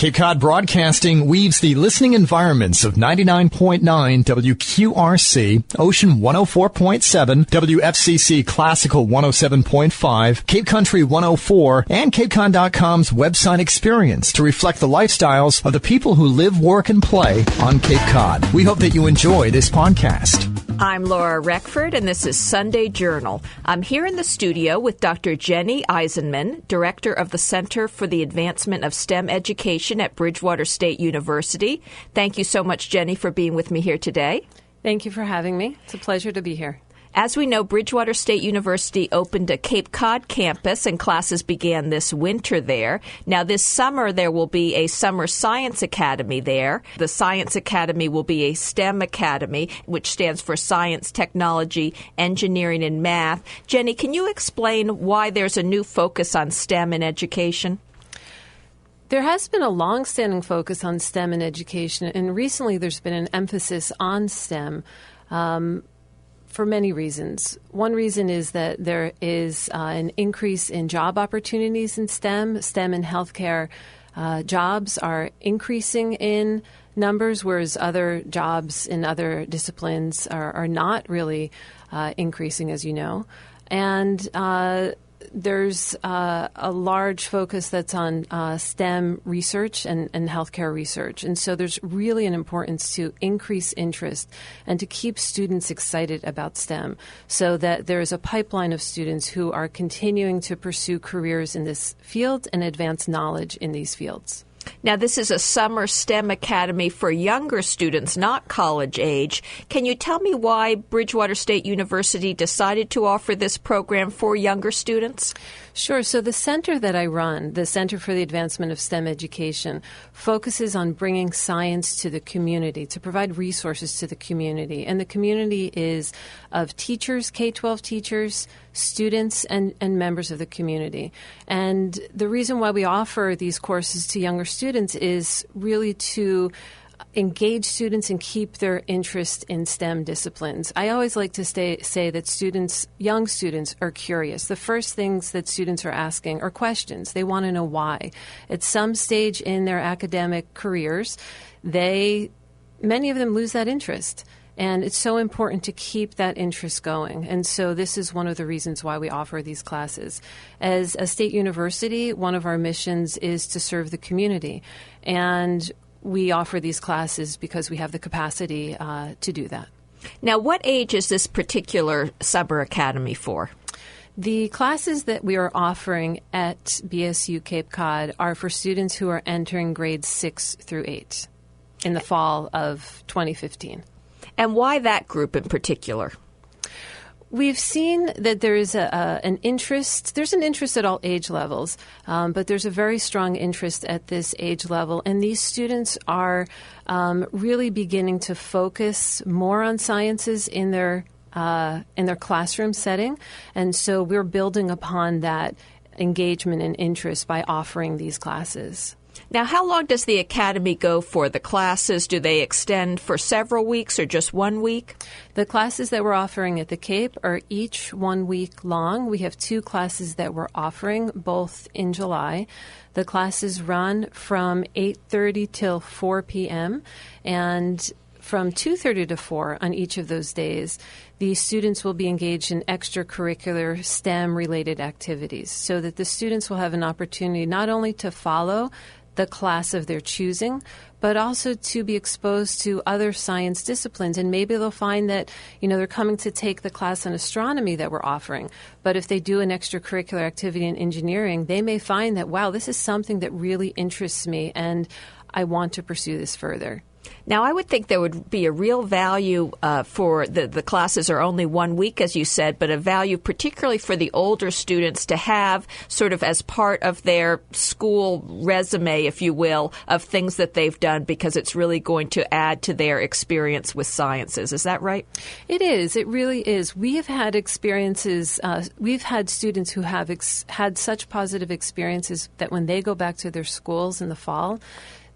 Cape Cod Broadcasting weaves the listening environments of 99.9 WQRC, Ocean 104.7, WFCC Classical 107.5, Cape Country 104, and CapeCon.com's website experience to reflect the lifestyles of the people who live, work, and play on Cape Cod. We hope that you enjoy this podcast. I'm Laura Reckford, and this is Sunday Journal. I'm here in the studio with Dr. Jennie Aizenman, Director of the Center for the Advancement of STEM Education at Bridgewater State University. Thank you so much, Jennie, for being with me here today. Thank you for having me. It's a pleasure to be here. As we know, Bridgewater State University opened a Cape Cod campus, and classes began this winter there. Now, this summer, there will be a Summer Science Academy there. The Science Academy will be a STEM Academy, which stands for Science, Technology, Engineering, and Math. Jennie, can you explain why there's a new focus on STEM in education? There has been a long-standing focus on STEM in education, and recently there's been an emphasis on STEM. For many reasons. One reason is that there is an increase in job opportunities in STEM. STEM and healthcare jobs are increasing in numbers, whereas other jobs in other disciplines are not really increasing, as you know. And there's a large focus that's on STEM research and healthcare research. And so there's really an importance to increase interest and to keep students excited about STEM so that there is a pipeline of students who are continuing to pursue careers in this field and advance knowledge in these fields. Now, this is a summer STEM academy for younger students, not college age. Can you tell me why Bridgewater State University decided to offer this program for younger students? Sure. So the center that I run, the Center for the Advancement of STEM Education, focuses on bringing science to the community, to provide resources to the community. And the community is of teachers, K-12 teachers, students, and members of the community. And the reason why we offer these courses to younger students is really to engage students and keep their interest in STEM disciplines. I always like to say that young students are curious. The first things that students are asking are questions. They want to know why. At some stage in their academic careers, many of them lose that interest. And it's so important to keep that interest going. And so this is one of the reasons why we offer these classes. As a state university, one of our missions is to serve the community. And we offer these classes because we have the capacity to do that. Now, what age is this particular summer academy for? The classes that we are offering at BSU Cape Cod are for students who are entering grades 6 through 8 in the fall of 2015. And why that group in particular? We've seen that there is an interest. There's an interest at all age levels, but there's a very strong interest at this age level. And these students are really beginning to focus more on sciences in their classroom setting. And so we're building upon that engagement and interest by offering these classes. Now, how long does the academy go for? The classes, do they extend for several weeks or just 1 week? The classes that we're offering at the Cape are each 1 week long. We have 2 classes that we're offering, both in July. The classes run from 8:30 till 4 p.m. and from 2:30 to 4 on each of those days, the students will be engaged in extracurricular STEM-related activities so that the students will have an opportunity not only to follow the class of their choosing, but also to be exposed to other science disciplines. And maybe they'll find that, they're coming to take the class on astronomy that we're offering. But if they do an extracurricular activity in engineering, they may find that, wow, this is something that really interests me and I want to pursue this further. Now, I would think there would be a real value for the classes are only 1 week, as you said, but a value particularly for the older students to have sort of as part of their school resume, if you will, of things that they've done, because it's really going to add to their experience with sciences. Is that right? It is. It really is. We have had experiences. We've had students who have had such positive experiences that when they go back to their schools in the fall,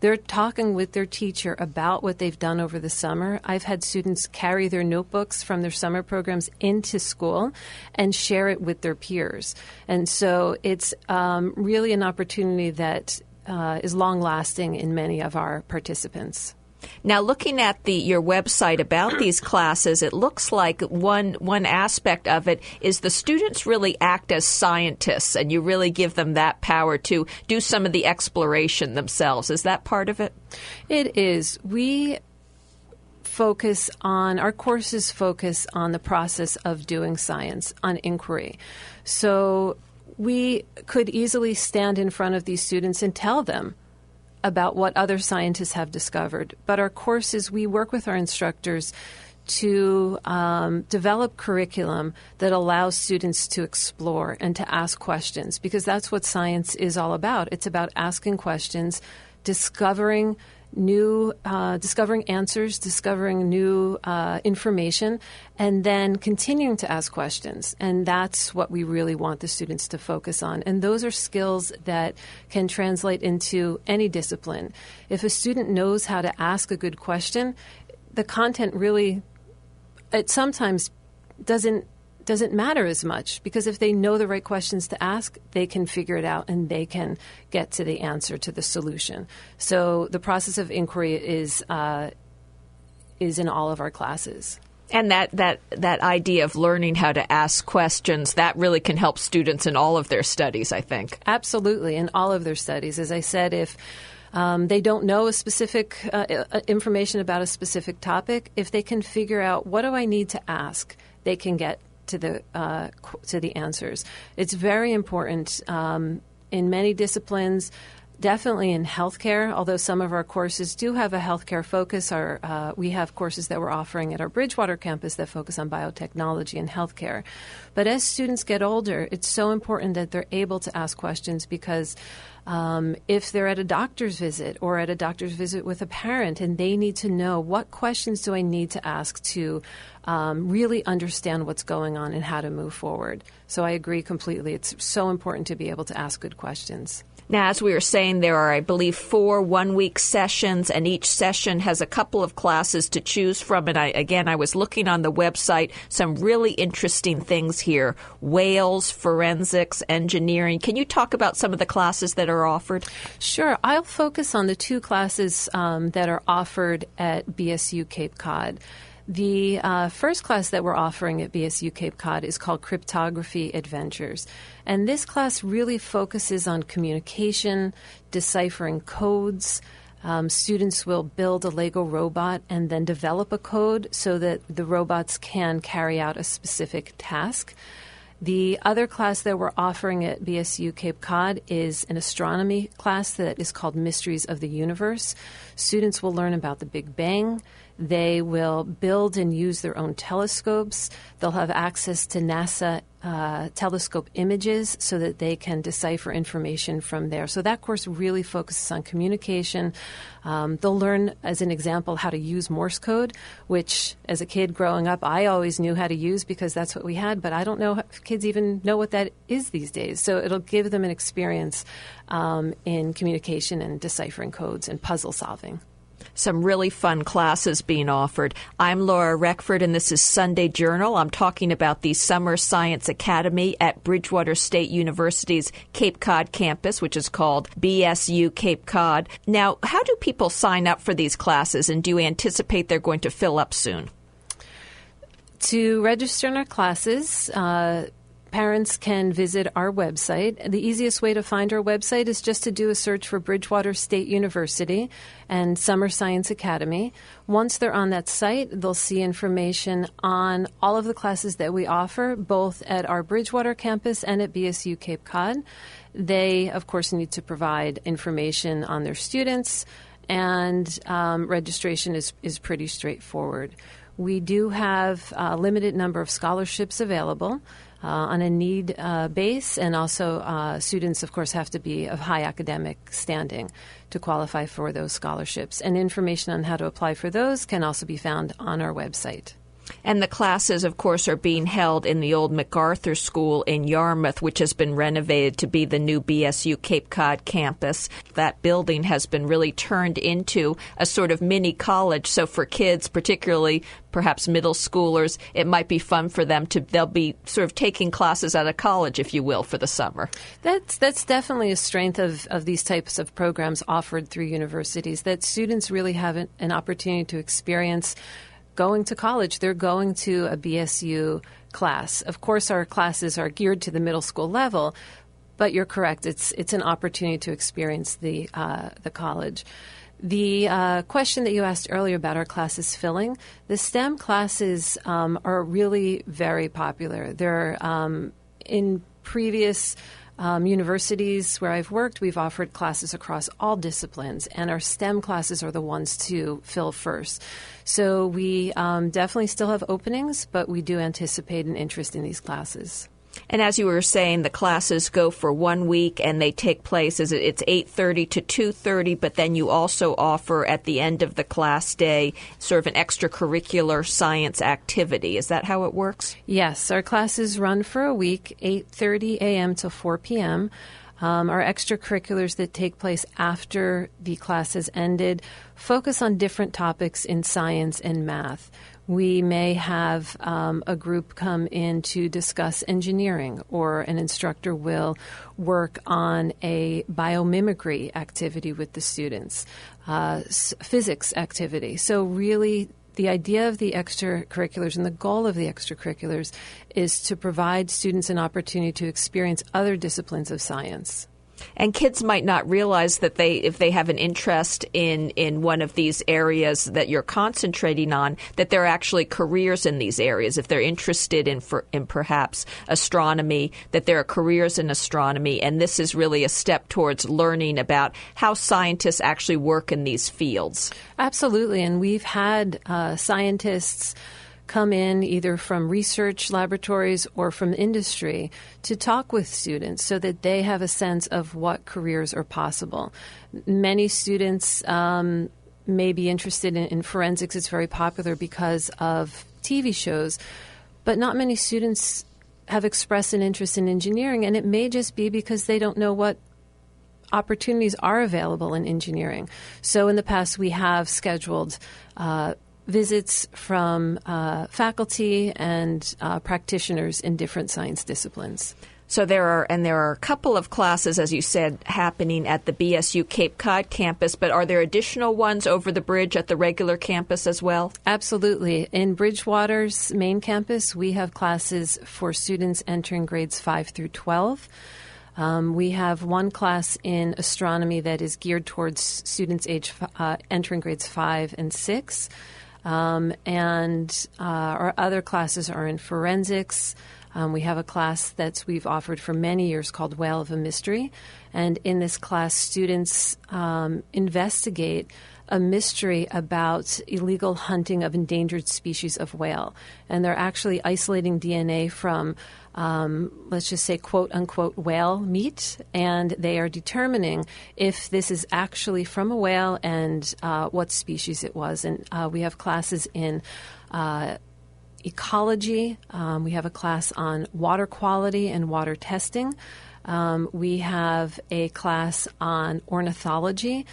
they're talking with their teacher about what they've done over the summer. I've had students carry their notebooks from their summer programs into school and share it with their peers. And so it's really an opportunity that is long-lasting in many of our participants. Now, looking at your website about these classes, it looks like one aspect of it is the students really act as scientists, and you really give them that power to do some of the exploration themselves. Is that part of it? It is. Our courses focus on the process of doing science, on inquiry. So we could easily stand in front of these students and tell them about what other scientists have discovered. But our courses, we work with our instructors to develop curriculum that allows students to explore and to ask questions, because that's what science is all about. It's about asking questions, discovering answers, discovering new information, and then continuing to ask questions. And that's what we really want the students to focus on. And those are skills that can translate into any discipline. If a student knows how to ask a good question, the content really, it sometimes doesn't matter as much, because if they know the right questions to ask, they can figure it out and they can get to the answer, to the solution. So the process of inquiry is in all of our classes. And that idea of learning how to ask questions, that really can help students in all of their studies, I think. Absolutely, in all of their studies. As I said, if they don't know a specific information about a specific topic, if they can figure out what do I need to ask, they can get to the answers. It's very important in many disciplines, definitely in healthcare, although some of our courses do have a healthcare focus. We have courses that we're offering at our Bridgewater campus that focus on biotechnology and healthcare. But as students get older, it's so important that they're able to ask questions, because if they're at a doctor's visit or at a doctor's visit with a parent and they need to know what questions do I need to ask to really understand what's going on and how to move forward. So I agree completely. It's so important to be able to ask good questions. Now, as we were saying, there are, I believe, 4 one-week sessions, and each session has a couple of classes to choose from. And I was looking on the website, some really interesting things here: whales, forensics, engineering. Can you talk about some of the classes that are offered? Sure. I'll focus on the 2 classes that are offered at BSU Cape Cod. The first class that we're offering at BSU Cape Cod is called Cryptography Adventures. And this class really focuses on communication, deciphering codes. Students will build a Lego robot and then develop a code so that the robots can carry out a specific task. The other class that we're offering at BSU Cape Cod is an astronomy class that is called Mysteries of the Universe. Students will learn about the Big Bang. They will build and use their own telescopes. They'll have access to NASA telescope images so that they can decipher information from there. So that course really focuses on communication. They'll learn, as an example, how to use Morse code, which as a kid growing up, I always knew how to use because that's what we had, but I don't know if kids even know what that is these days. So it'll give them an experience in communication and deciphering codes and puzzle solving. Some really fun classes being offered. I'm Laura Reckford, and this is Sunday Journal. I'm talking about the Summer Science Academy at Bridgewater State University's Cape Cod campus, which is called BSU Cape Cod. Now, how do people sign up for these classes, and do you anticipate they're going to fill up soon? To register in our classes, parents can visit our website. The easiest way to find our website is just to do a search for Bridgewater State University and Summer Science Academy. Once they're on that site, they'll see information on all of the classes that we offer, both at our Bridgewater campus and at BSU Cape Cod. They, of course, need to provide information on their students, and registration is pretty straightforward. We do have a limited number of scholarships available on a need base, and also students, of course, have to be of high academic standing to qualify for those scholarships. And information on how to apply for those can also be found on our website. And the classes, of course, are being held in the old MacArthur School in Yarmouth, which has been renovated to be the new BSU Cape Cod campus. That building has been really turned into a sort of mini college. So for kids, particularly perhaps middle schoolers, it might be fun for them they'll be sort of taking classes out of college, if you will, for the summer. That's definitely a strength of these types of programs offered through universities, that students really have an opportunity to experience going to college. They're going to a BSU class. Of course, our classes are geared to the middle school level, but you're correct. It's an opportunity to experience the college. The question that you asked earlier about our classes filling, the STEM classes are really very popular. They're in previous universities where I've worked, we've offered classes across all disciplines, and our STEM classes are the ones to fill first. So we definitely still have openings, but we do anticipate an interest in these classes. And as you were saying, the classes go for 1 week, and they take place, it's 8:30 to 2:30, but then you also offer at the end of the class day sort of an extracurricular science activity. Is that how it works? Yes, our classes run for a week, 8:30 a.m. to 4 p.m. Our extracurriculars that take place after the class has ended focus on different topics in science and math. We may have a group come in to discuss engineering, or an instructor will work on a biomimicry activity with the students, physics activity. So really, the idea of the extracurriculars and the goal of the extracurriculars is to provide students an opportunity to experience other disciplines of science. And kids might not realize that if they have an interest in one of these areas that you're concentrating on, that there are actually careers in these areas. If they're interested in perhaps astronomy, that there are careers in astronomy. And this is really a step towards learning about how scientists actually work in these fields. Absolutely. And we've had scientists come in either from research laboratories or from industry to talk with students so that they have a sense of what careers are possible. Many students may be interested in forensics. It's very popular because of TV shows, but not many students have expressed an interest in engineering, and it may just be because they don't know what opportunities are available in engineering. So in the past, we have scheduled visits from faculty and practitioners in different science disciplines. So there are a couple of classes, as you said, happening at the BSU Cape Cod campus, but are there additional ones over the bridge at the regular campus as well? Absolutely. In Bridgewater's main campus, we have classes for students entering grades 5 through 12. We have one class in astronomy that is geared towards students entering grades 5 and 6. And our other classes are in forensics. We have a class that we've offered for many years called Whale of a Mystery. And in this class, students investigate a mystery about illegal hunting of endangered species of whale. And they're actually isolating DNA from, let's just say, quote unquote, whale meat. And they are determining if this is actually from a whale and what species it was. And we have classes in ecology. We have a class on water quality and water testing. We have a class on ornithology,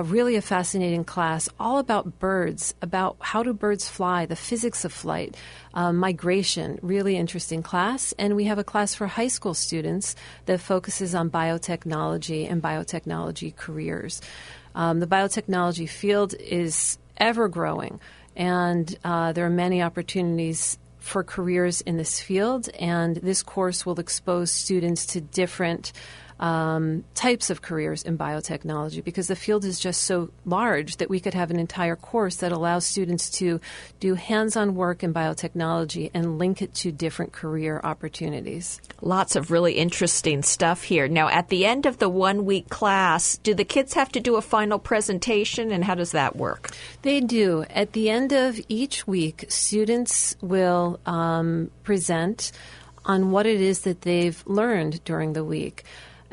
really a fascinating class, all about birds, about how do birds fly, the physics of flight, migration, really interesting class. And we have a class for high school students that focuses on biotechnology and biotechnology careers. The biotechnology field is ever growing, and there are many opportunities for careers in this field, and this course will expose students to different types of careers in biotechnology, because the field is just so large that we could have an entire course that allows students to do hands-on work in biotechnology and link it to different career opportunities. Lots of really interesting stuff here. Now, at the end of the 1 week class, do the kids have to do a final presentation, and how does that work? They do. At the end of each week, students will present on what it is that they've learned during the week.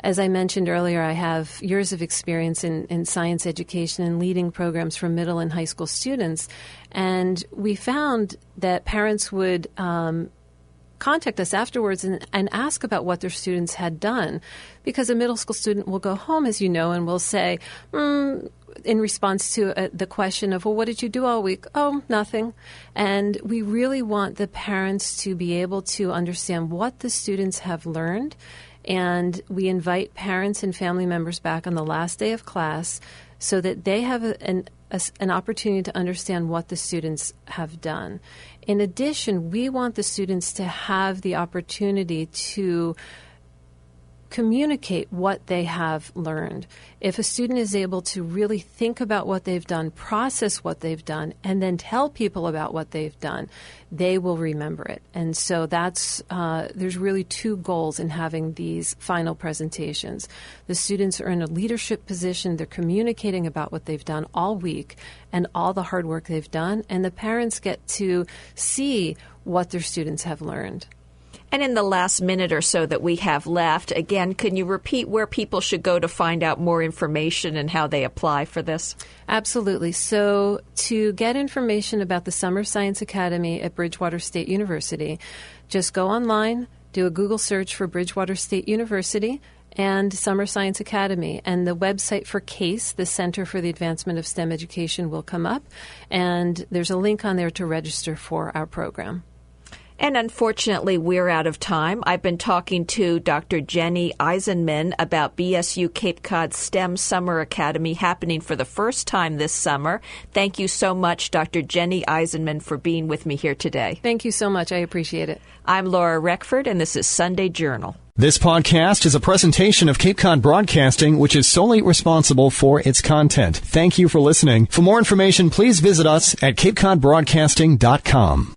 As I mentioned earlier, I have years of experience in science education and leading programs for middle and high school students. And we found that parents would contact us afterwards and ask about what their students had done. Because a middle school student will go home, as you know, and will say, in response to the question of, well, what did you do all week? Oh, nothing. And we really want the parents to be able to understand what the students have learned. And we invite parents and family members back on the last day of class so that they have an opportunity to understand what the students have done. In addition, we want the students to have the opportunity to communicate what they have learned. If a student is able to really think about what they've done, process what they've done, and then tell people about what they've done, they will remember it. And so there's really two goals in having these final presentations. The students are in a leadership position. They're communicating about what they've done all week and all the hard work they've done, and the parents get to see what their students have learned. And in the last minute or so that we have left, again, can you repeat where people should go to find out more information and how they apply for this? Absolutely. So to get information about the Summer Science Academy at Bridgewater State University, just go online, do a Google search for Bridgewater State University and Summer Science Academy. And the website for CASE, the Center for the Advancement of STEM Education, will come up. And there's a link on there to register for our program. And unfortunately, we're out of time. I've been talking to Dr. Jennie Aizenman about BSU Cape Cod STEM Summer Academy happening for the first time this summer. Thank you so much, Dr. Jennie Aizenman, for being with me here today. Thank you so much. I appreciate it. I'm Laura Reckford, and this is Sunday Journal. This podcast is a presentation of Cape Cod Broadcasting, which is solely responsible for its content. Thank you for listening. For more information, please visit us at capecodbroadcasting.com.